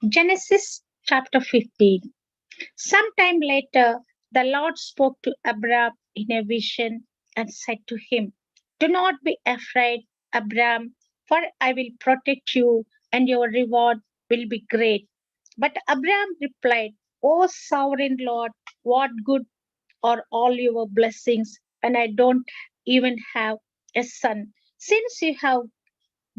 Genesis chapter 15. Sometime later, the Lord spoke to Abram in a vision and said to him, "Do not be afraid, Abram, for I will protect you and your reward will be great." But Abram replied, "O sovereign Lord, what good are all your blessings when I don't even have a son? Since you have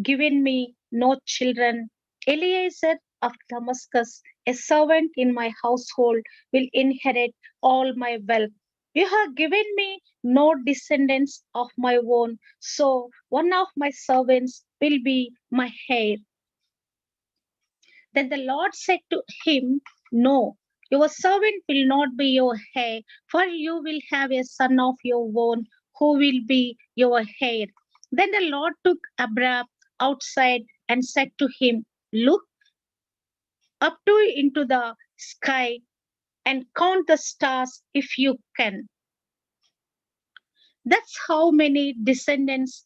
given me no children, Eliezer of Damascus, a servant in my household, will inherit all my wealth. You have given me no descendants of my own, so one of my servants will be my heir." Then the Lord said to him, "No, your servant will not be your heir, for you will have a son of your own who will be your heir." Then the Lord took Abraham outside and said to him, "Look up to into the sky and count the stars if you can. That's how many descendants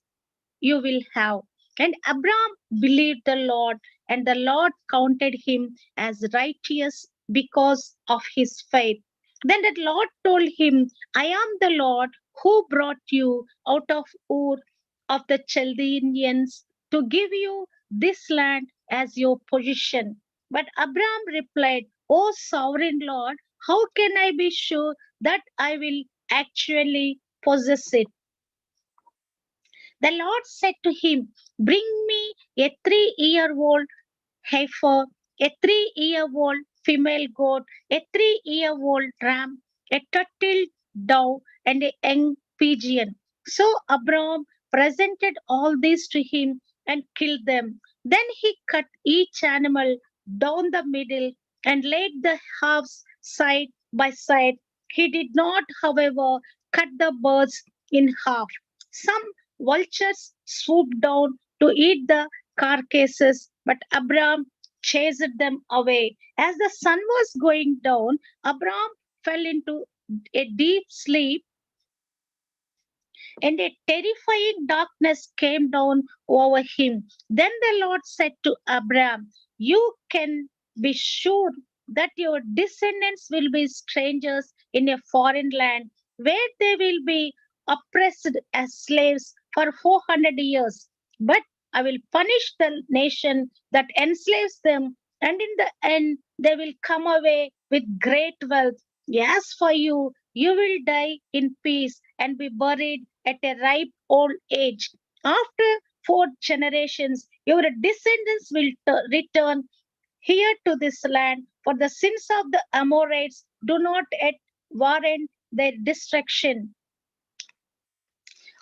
you will have." And Abraham believed the Lord, and the Lord counted him as righteous because of his faith. Then the Lord told him, "I am the Lord who brought you out of Ur of the Chaldeans to give you this land as your possession." But Abraham replied, "O sovereign Lord, how can I be sure that I will actually possess it?" The Lord said to him, "Bring me a 3-year-old heifer, a 3-year-old female goat, a 3-year-old ram, a turtle dove, and a young pigeon." So Abram presented all these to him and killed them. Then he cut each animal down the middle and laid the halves side by side. He did not, however, cut the birds in half. Some vultures swooped down to eat the carcasses, but Abram chased them away. As the sun was going down, Abram fell into a deep sleep, and a terrifying darkness came down over him. Then the Lord said to Abram, "You can be sure that your descendants will be strangers in a foreign land, where they will be oppressed as slaves for 400 years. But I will punish the nation that enslaves them, and in the end they will come away with great wealth. As for you, you will die in peace and be buried at a ripe old age. After 4 generations, your descendants will return here to this land, for the sins of the Amorites do not yet warrant their destruction."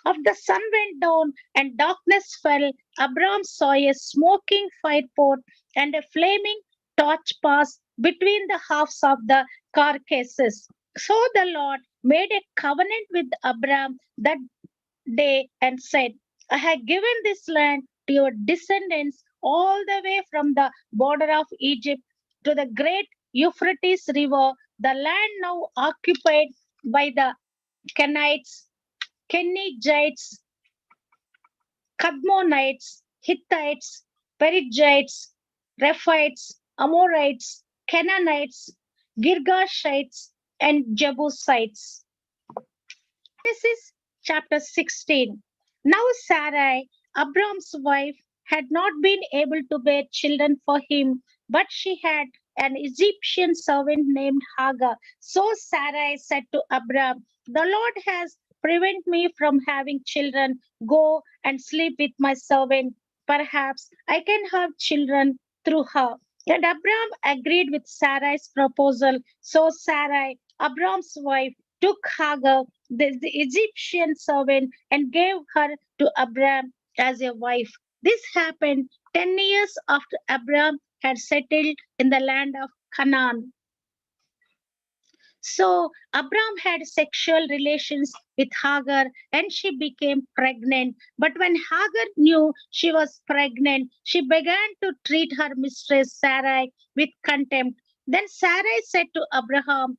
Of the sun went down and darkness fell, Abram saw a smoking firepot and a flaming torch pass between the halves of the carcasses. So the Lord made a covenant with Abram that day and said, "I have given this land to your descendants all the way from the border of Egypt to the great Euphrates River, the land now occupied by the Canaanites, Kenizzites, Kadmonites, Hittites, Perizzites, Rephites, Amorites, Canaanites, Girgashites, and Jebusites." Genesis chapter 16. Now Sarai, Abram's wife, had not been able to bear children for him, but she had an Egyptian servant named Hagar. So Sarai said to Abram, "The Lord has prevented me from having children. Go and sleep with my servant. Perhaps I can have children through her." And Abram agreed with Sarai's proposal. So Sarai, Abram's wife, took Hagar, the Egyptian servant, and gave her to Abram as a wife. This happened 10 years after Abram had settled in the land of Canaan. So Abram had sexual relations with Hagar and she became pregnant. But when Hagar knew she was pregnant, she began to treat her mistress Sarai with contempt. Then Sarai said to Abram,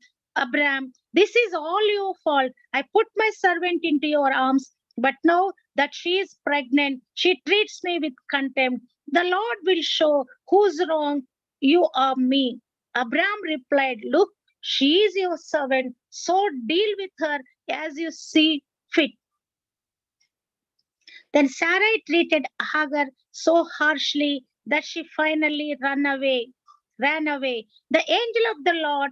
"This is all your fault. I put my servant into your arms, but now that she is pregnant, she treats me with contempt. The Lord will show who's wrong you are me. Abraham replied, look, she is your servant, so deal with her as you see fit. Then Sarai treated Hagar so harshly that she finally ran away. The angel of the Lord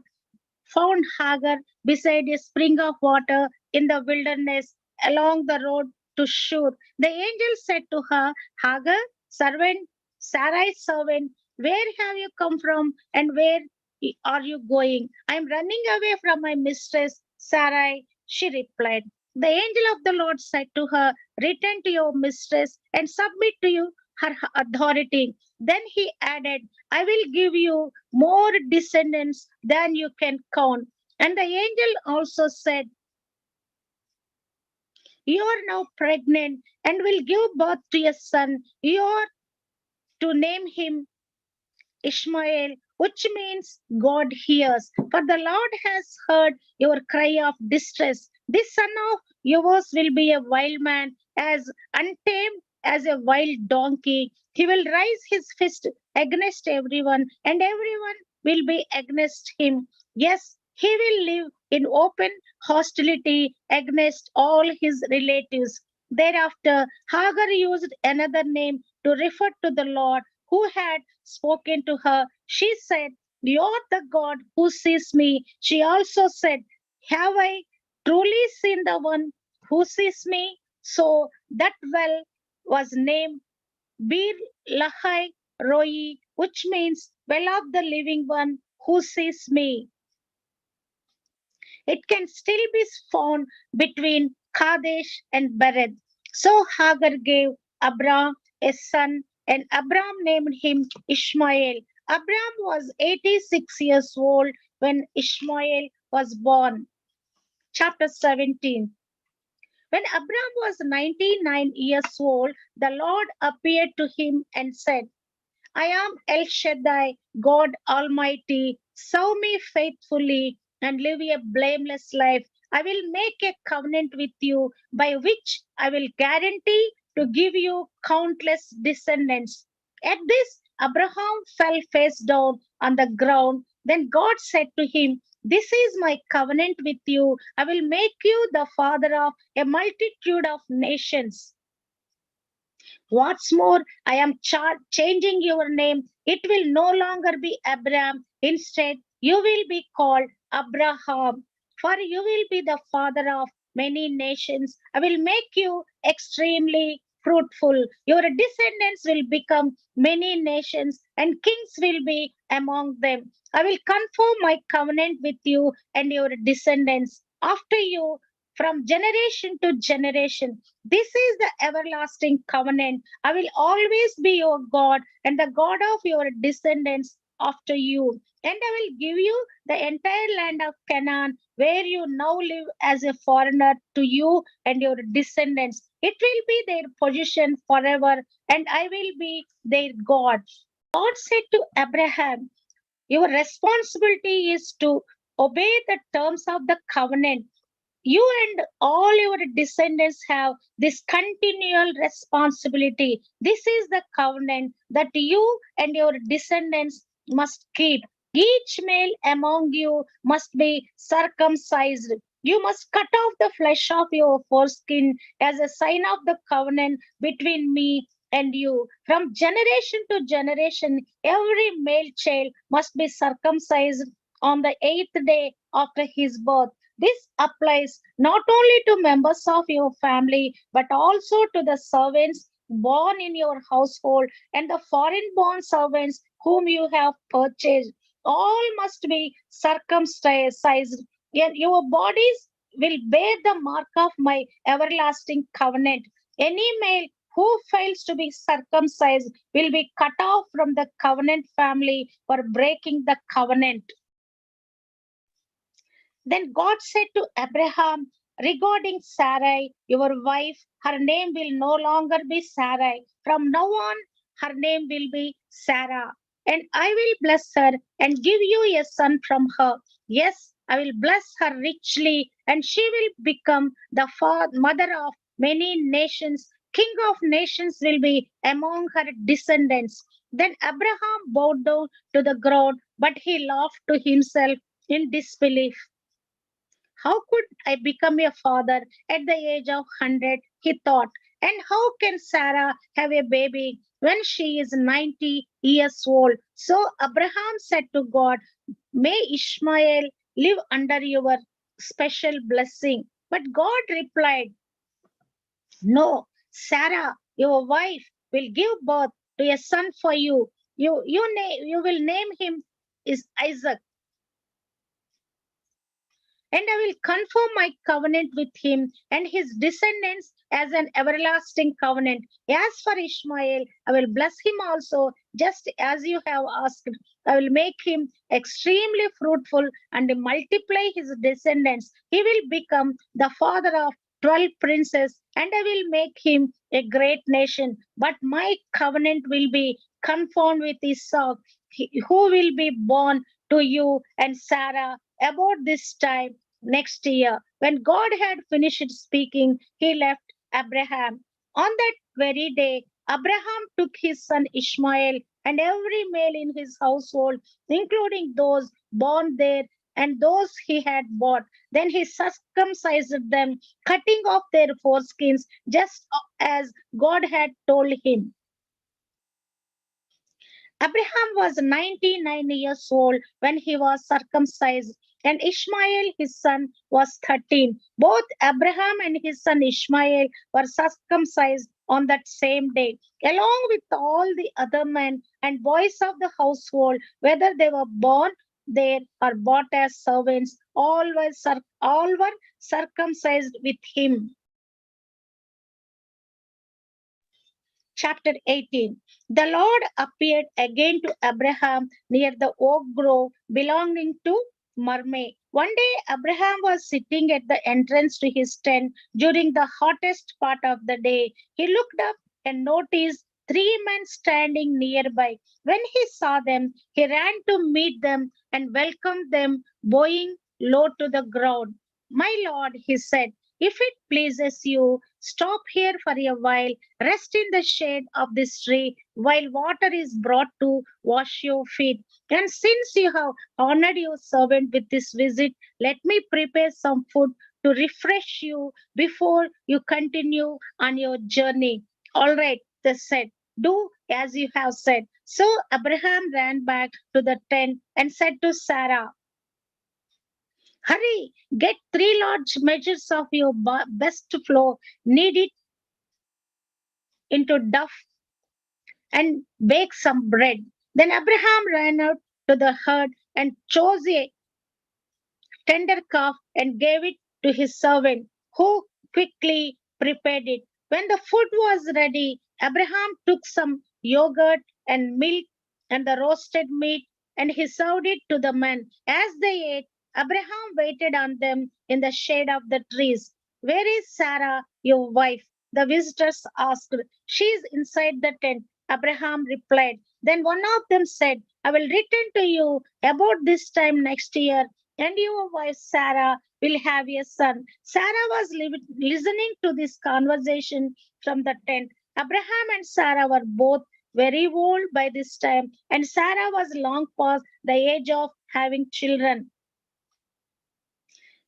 found Hagar beside a spring of water in the wilderness along the road to Shur. The angel said to her, Hagar, servant, Sarai's servant, where have you come from and where are you going? I am running away from my mistress, Sarai, she replied. The angel of the Lord said to her, return to your mistress and submit to you her authority. Then he added, I will give you more descendants than you can count. And the angel also said, you are now pregnant and will give birth to a son. You are to name him Ishmael, which means God hears. For the Lord has heard your cry of distress. This son of yours will be a wild man, as untamed as a wild donkey. He will raise his fist against everyone, and everyone will be against him. Yes, he will live in open hostility against all his relatives. Thereafter, Hagar used another name to refer to the Lord who had spoken to her. She said, you're the God who sees me. She also said, have I truly seen the one who sees me? So that well was named Bir Lahai Roi, which means well of the living one who sees me. It can still be found between Kadesh and Bered. So Hagar gave Abram a son, and Abram named him Ishmael. Abram was 86 years old when Ishmael was born. Chapter 17. When Abram was 99 years old, the Lord appeared to him and said, I am El Shaddai, God Almighty. Serve me faithfully and live a blameless life. I will make a covenant with you by which I will guarantee to give you countless descendants. At this, Abraham fell face down on the ground. Then God said to him, this is my covenant with you. I will make you the father of a multitude of nations. What's more, I am changing your name. It will no longer be Abraham. Instead, you will be called Abraham. For you will be the father of many nations. I will make you extremely fruitful. Your descendants will become many nations, and kings will be among them. I will confirm my covenant with you and your descendants after you from generation to generation. This is the everlasting covenant. I will always be your God and the God of your descendants after you. And I will give you the entire land of Canaan, where you now live as a foreigner, to you and your descendants. It will be their possession forever, and I will be their God. God said to Abraham, your responsibility is to obey the terms of the covenant. You and all your descendants have this continual responsibility. This is the covenant that you and your descendants must keep. Each male among you must be circumcised. You must cut off the flesh of your foreskin as a sign of the covenant between me and you. From generation to generation, every male child must be circumcised on the eighth day after his birth. This applies not only to members of your family, but also to the servants born in your household and the foreign born servants whom you have purchased. All must be circumcised. Your bodies will bear the mark of my everlasting covenant. Any male who fails to be circumcised will be cut off from the covenant family for breaking the covenant. Then God said to Abraham regarding Sarai, your wife, her name will no longer be Sarai. From now on, her name will be Sarah. And I will bless her and give you a son from her. Yes, I will bless her richly, and she will become the mother of many nations. King of nations will be among her descendants. Then Abraham bowed down to the ground, but he laughed to himself in disbelief. How could I become a father at the age of 100? He thought. And how can Sarah have a baby when she is 90 years old? So Abraham said to God, may Ishmael live under your special blessing. But God replied, no, Sarah, your wife, will give birth to a son for you. You will name him is Isaac, and I will confirm my covenant with him and his descendants as an everlasting covenant. As for Ishmael, I will bless him also, just as you have asked. I will make him extremely fruitful and multiply his descendants. He will become the father of 12 princes, and I will make him a great nation. But my covenant will be confirmed with Esau, who will be born to you and Sarah about this time next year. When God had finished speaking, he left Abraham. On that very day, Abraham took his son Ishmael and every male in his household, including those born there and those he had bought. Then he circumcised them, cutting off their foreskins, just as God had told him. Abraham was 99 years old when he was circumcised, and Ishmael, his son, was 13. Both Abraham and his son Ishmael were circumcised on that same day, along with all the other men and boys of the household, whether they were born there or bought as servants, all were circumcised with him. Chapter 18. The Lord appeared again to Abraham near the oak grove belonging to Mamre. One day, Abraham was sitting at the entrance to his tent during the hottest part of the day. He looked up and noticed three men standing nearby. When he saw them, he ran to meet them and welcomed them, bowing low to the ground. My Lord, he said, if it pleases you, stop here for a while. Rest in the shade of this tree while water is brought to wash your feet. And since you have honored your servant with this visit, let me prepare some food to refresh you before you continue on your journey. All right, they said, do as you have said. So Abraham ran back to the tent and said to Sarah, hurry, get three large measures of your best flour, knead it into dough and bake some bread. Then Abraham ran out to the herd and chose a tender calf and gave it to his servant, who quickly prepared it. When the food was ready, Abraham took some yogurt and milk and the roasted meat and he served it to the men. As they ate, Abraham waited on them in the shade of the trees. Where is Sarah, your wife? The visitors asked. She is inside the tent. Abraham replied. Then one of them said, I will return to you about this time next year, and your wife Sarah will have a son. Sarah was listening to this conversation from the tent. Abraham and Sarah were both very old by this time, and Sarah was long past the age of having children.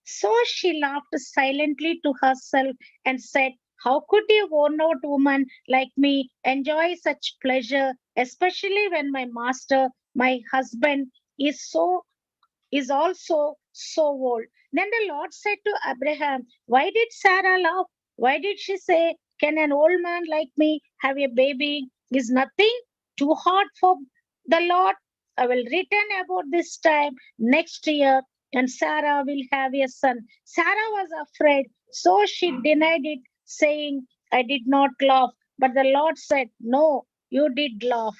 So she laughed silently to herself and said, how could a worn out woman like me enjoy such pleasure, especially when my master, my husband, is also so old. Then the Lord said to Abraham, why did Sarah laugh? Why did she say, can an old man like me have a baby? Is nothing too hard for the Lord? I will return about this time next year, and Sarah will have a son. Sarah was afraid, so she denied it, saying, I did not laugh. But the Lord said, no, you did laugh.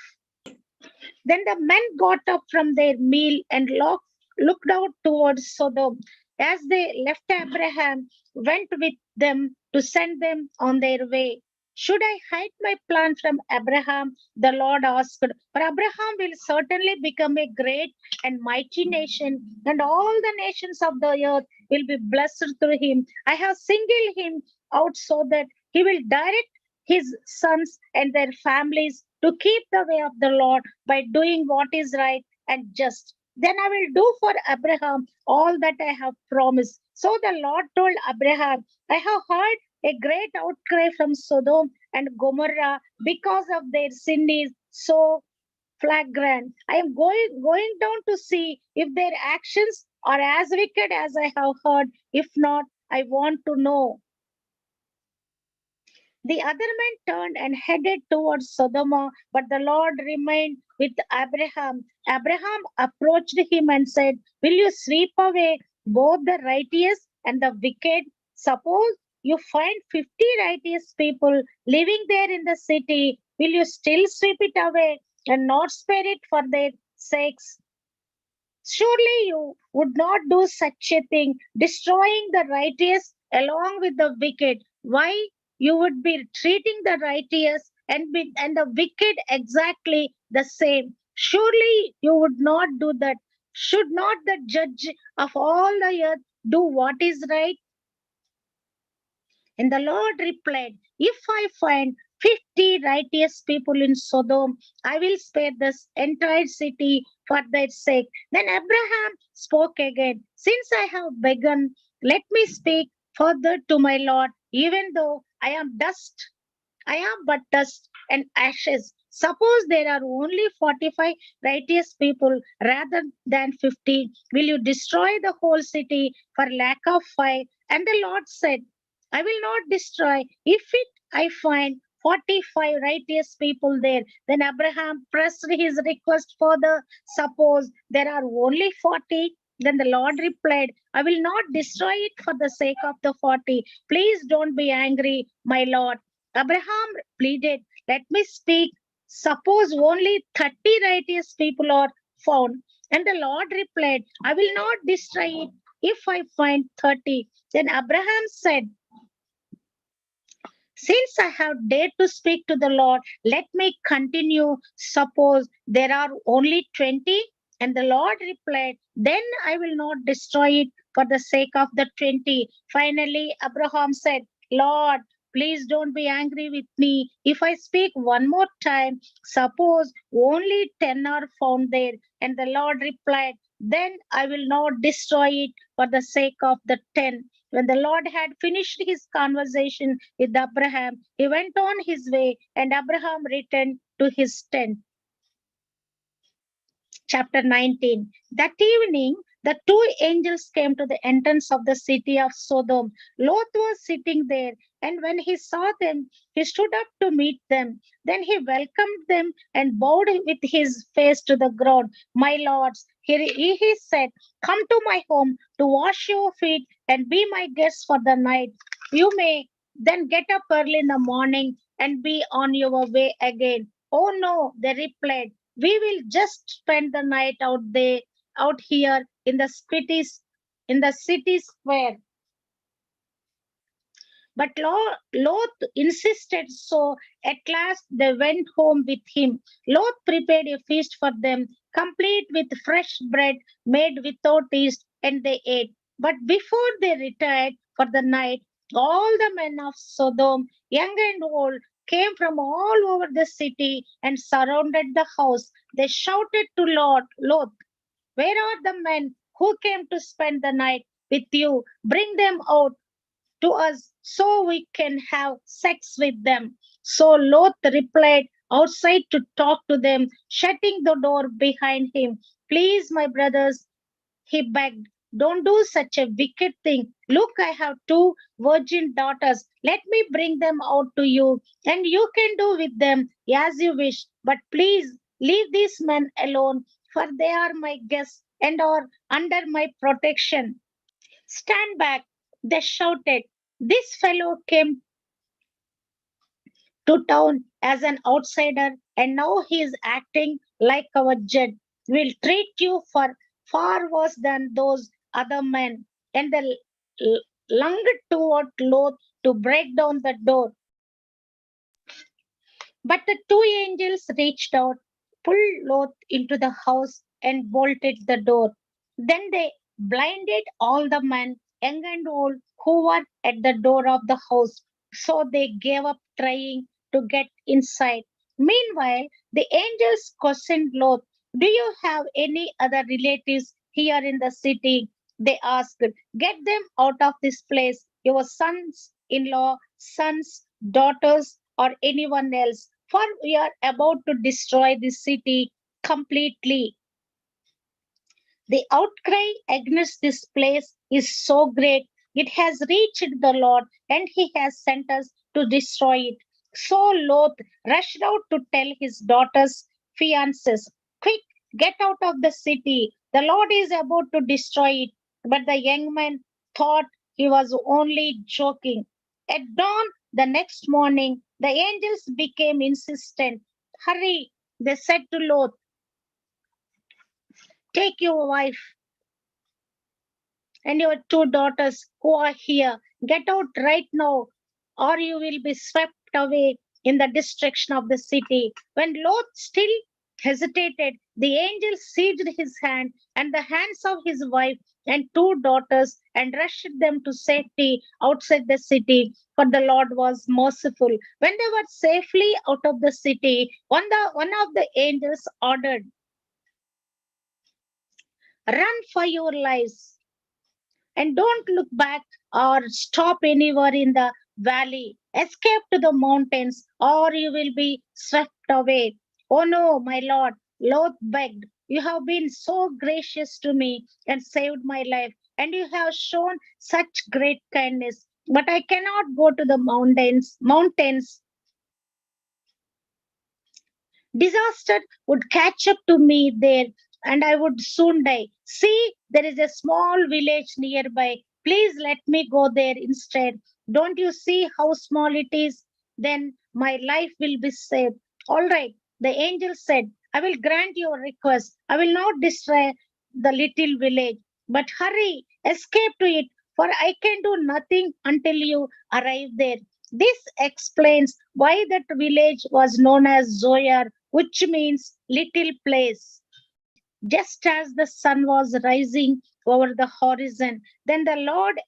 Then the men got up from their meal and looked out towards Sodom. As they left, Abraham went with them to send them on their way. Should I hide my plan from Abraham? The Lord asked. For Abraham will certainly become a great and mighty nation, and all the nations of the earth will be blessed through him. I have singled him out so that he will direct his sons and their families to to keep the way of the Lord by doing what is right and just. Then I will do for Abraham all that I have promised. So the Lord told Abraham, I have heard a great outcry from Sodom and Gomorrah because of their sin is so flagrant. I am going down to see if their actions are as wicked as I have heard. If not, I want to know. The other men turned and headed towards Sodom, but the Lord remained with Abraham. Abraham approached him and said, will you sweep away both the righteous and the wicked? Suppose you find 50 righteous people living there in the city. Will you still sweep it away and not spare it for their sakes? Surely you would not do such a thing, destroying the righteous along with the wicked. Why? You would be treating the righteous and the wicked exactly the same. Surely you would not do that. Should not the judge of all the earth do what is right? And the Lord replied, if I find 50 righteous people in Sodom, I will spare this entire city for their sake. Then Abraham spoke again, since I have begun, let me speak further to my Lord, even though I am dust. I am but dust and ashes. Suppose there are only 45 righteous people rather than 50. Will you destroy the whole city for lack of fire? And the Lord said, I will not destroy if it I find 45 righteous people there. Then Abraham pressed his request further. Suppose there are only 40. Then the Lord replied, I will not destroy it for the sake of the 40. Please don't be angry, my Lord. Abraham pleaded, let me speak. Suppose only 30 righteous people are found. And the Lord replied, I will not destroy it if I find 30. Then Abraham said, since I have dared to speak to the Lord, let me continue. Suppose there are only 20. And the Lord replied, then I will not destroy it for the sake of the 20. Finally, Abraham said, Lord, please don't be angry with me. If I speak one more time, suppose only 10 are found there. And the Lord replied, then I will not destroy it for the sake of the 10. When the Lord had finished his conversation with Abraham, he went on his way, and Abraham returned to his tent. Chapter 19. That evening, the two angels came to the entrance of the city of Sodom. Lot was sitting there, and when he saw them, he stood up to meet them. Then he welcomed them and bowed with his face to the ground. My lords, he said, come to my home to wash your feet and be my guests for the night. You may then get up early in the morning and be on your way again. Oh no, they replied. We will just spend the night out here in the city square. But Lot insisted, so at last they went home with him. Lot prepared a feast for them, complete with fresh bread made without yeast, and they ate. But before they retired for the night, all the men of Sodom, young and old, came from all over the city and surrounded the house. They shouted to Lot, where are the men who came to spend the night with you? Bring them out to us so we can have sex with them. So Lot replied outside to talk to them, shutting the door behind him. Please, my brothers, he begged, don't do such a wicked thing. Look, I have two virgin daughters. Let me bring them out to you, and you can do with them as you wish. But please leave these men alone, for they are my guests and are under my protection. Stand back, they shouted. This fellow came to town as an outsider and now he is acting like our judge. We'll treat you for far worse than those other men. And they lunged toward Lot to break down the door. But the two angels reached out, pulled Lot into the house, and bolted the door. Then they blinded all the men, young and old, who were at the door of the house. So they gave up trying to get inside. Meanwhile, the angels questioned Lot, "Do you have any other relatives here in the city?" They asked, "Get them out of this place, your sons in law, sons, daughters, or anyone else, for we are about to destroy this city completely." The outcry against this place is so great, it has reached the Lord, and He has sent us to destroy it. So Lot rushed out to tell his daughter's fiancés, "Quick, get out of the city. The Lord is about to destroy it." But the young man thought he was only joking. At dawn the next morning, the angels became insistent. "Hurry," they said to Lot, "take your wife and your two daughters who are here. Get out right now, or you will be swept away in the destruction of the city." When Lot still hesitated, the angel seized his hand and the hands of his wife and two daughters and rushed them to safety outside the city. For the Lord was merciful. When they were safely out of the city, one of the angels ordered, "Run for your lives and don't look back or stop anywhere in the valley. Escape to the mountains, or you will be swept away." "Oh no, my lord," Lot begged. "You have been so gracious to me and saved my life, and you have shown such great kindness. But I cannot go to the mountains. Disaster would catch up to me there, and I would soon die. See, there is a small village nearby. Please let me go there instead. Don't you see how small it is? Then my life will be saved." "All right," the angel said, "I will grant your request. I will not destroy the little village. But hurry, escape to it, for I can do nothing until you arrive there." This explains why that village was known as Zoyar, which means little place. Just as the sun was rising over the horizon, then the Lord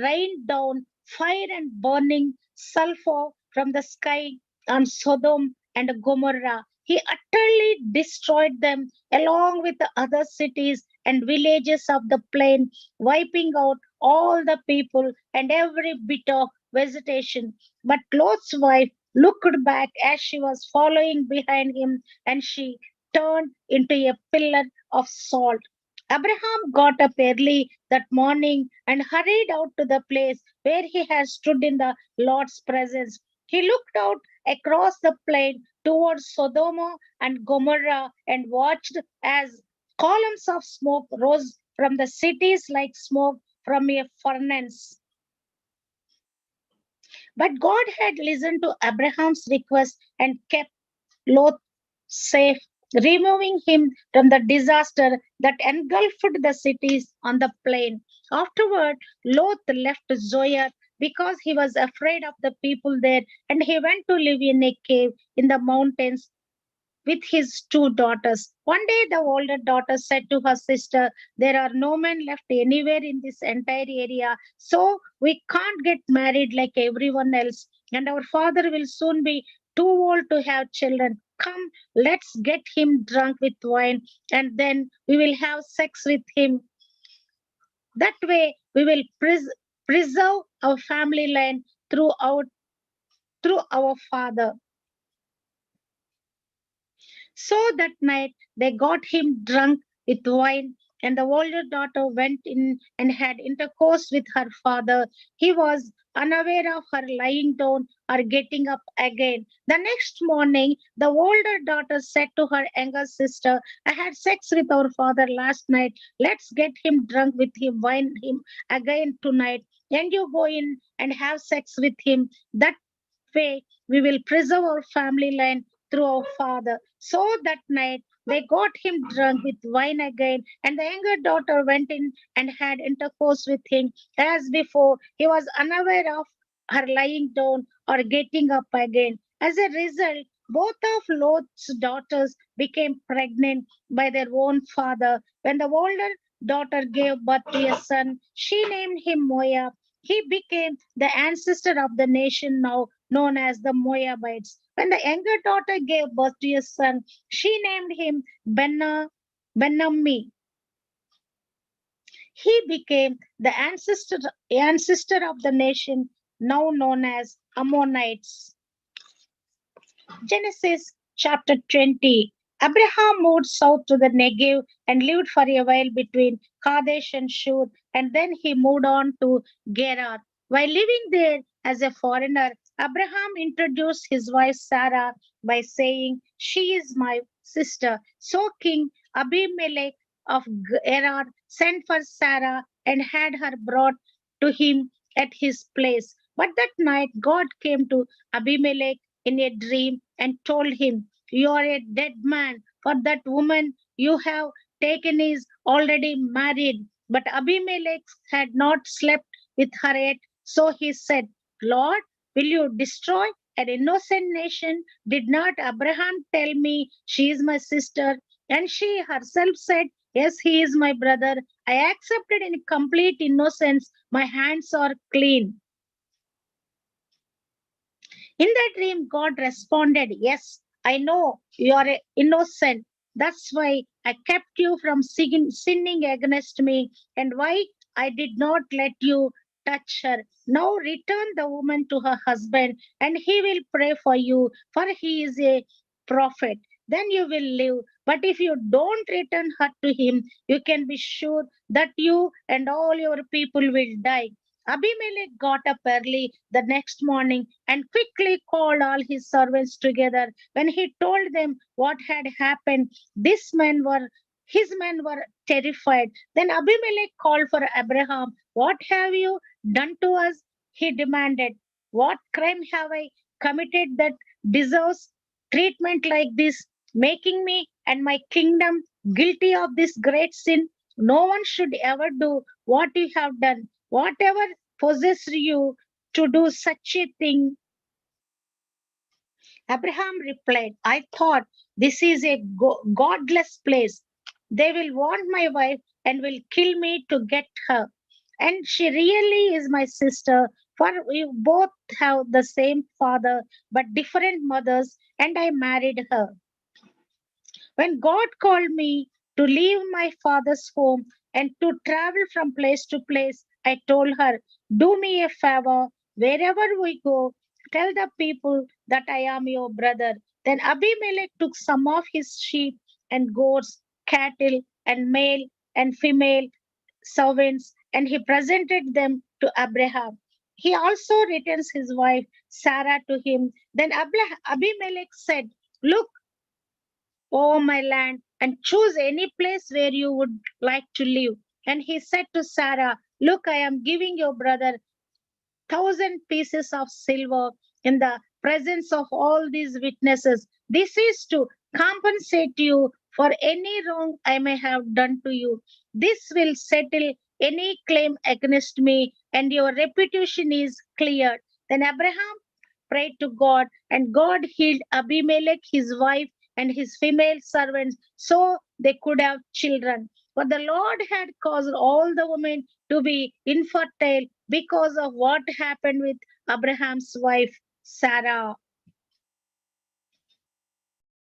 rained down fire and burning sulfur from the sky on Sodom and Gomorrah. He utterly destroyed them along with the other cities and villages of the plain, wiping out all the people and every bit of vegetation. But Lot's wife looked back as she was following behind him, and she turned into a pillar of salt. Abraham got up early that morning and hurried out to the place where he had stood in the Lord's presence. He looked out across the plain towards Sodom and Gomorrah and watched as columns of smoke rose from the cities like smoke from a furnace. But God had listened to Abraham's request and kept Lot safe, removing him from the disaster that engulfed the cities on the plain. Afterward, Lot left Zoar because he was afraid of the people there, and he went to live in a cave in the mountains with his two daughters. One day, the older daughter said to her sister, "There are no men left anywhere in this entire area, so we can't get married like everyone else, and our father will soon be too old to have children. Come, let's get him drunk with wine, and then we will have sex with him. That way, we will preserve our family line through our father." So that night they got him drunk with wine, and the older daughter went in and had intercourse with her father. He was unaware of her lying down or getting up again. The next morning, the older daughter said to her younger sister, "I had sex with our father last night. Let's get him drunk with him, wine him again tonight, and you go in and have sex with him. That way we will preserve our family line through our father." So that night they got him drunk with wine again, and the younger daughter went in and had intercourse with him as before. He was unaware of her lying down or getting up again. As a result, both of Lot's daughters became pregnant by their own father. When the older daughter gave birth to a son, she named him Moab. He became the ancestor of the nation now known as the Moabites. When the younger daughter gave birth to a son, she named him Benammi. He became the ancestor of the nation now known as Ammonites. Genesis chapter 20. Abraham moved south to the Negev and lived for a while between Kadesh and Shur, and then he moved on to Gerar. While living there as a foreigner, Abraham introduced his wife Sarah by saying, "She is my sister." So King Abimelech of Gerar sent for Sarah and had her brought to him at his place. But that night God came to Abimelech in a dream and told him, "You are a dead man, for that woman you have taken is already married." But Abimelech had not slept with her yet, so he said, "Lord, will you destroy an innocent nation? Did not Abraham tell me she is my sister?" And she herself said, "Yes, he is my brother. I accepted in complete innocence. My hands are clean." In that dream, God responded, "Yes, I know you are innocent. That's why I kept you from sinning against me, and why I did not let you touch her. Now return the woman to her husband, and he will pray for you, for he is a prophet. Then you will live. But if you don't return her to him, you can be sure that you and all your people will die." Abimelech got up early the next morning and quickly called all his servants together. When he told them what had happened, his men were terrified. Then Abimelech called for Abraham. "What have you done to us?" he demanded. "What crime have I committed that deserves treatment like this, making me and my kingdom guilty of this great sin? No one should ever do what you have done. Whatever possessed you to do such a thing?" Abraham replied, "I thought this is a godless place. They will want my wife and will kill me to get her. And she really is my sister, for we both have the same father but different mothers, and I married her. When God called me to leave my father's home and to travel from place to place, I told her, 'Do me a favor, wherever we go, tell the people that I am your brother.' Then Abimelech took some of his sheep and goats, cattle, and male and female servants, and he presented them to Abraham. He also returns his wife Sarah to him. Then Abimelech said, 'Look, O my land, and choose any place where you would like to live.' And he said to Sarah, 'Look, I am giving your brother 1,000 pieces of silver in the presence of all these witnesses. This is to compensate you for any wrong I may have done to you. This will settle any claim against me, and your reputation is cleared.' Then Abraham prayed to God, and God healed Abimelech, his wife, and his female servants, so they could have children. For the Lord had caused all the women to be infertile because of what happened with Abraham's wife Sarah.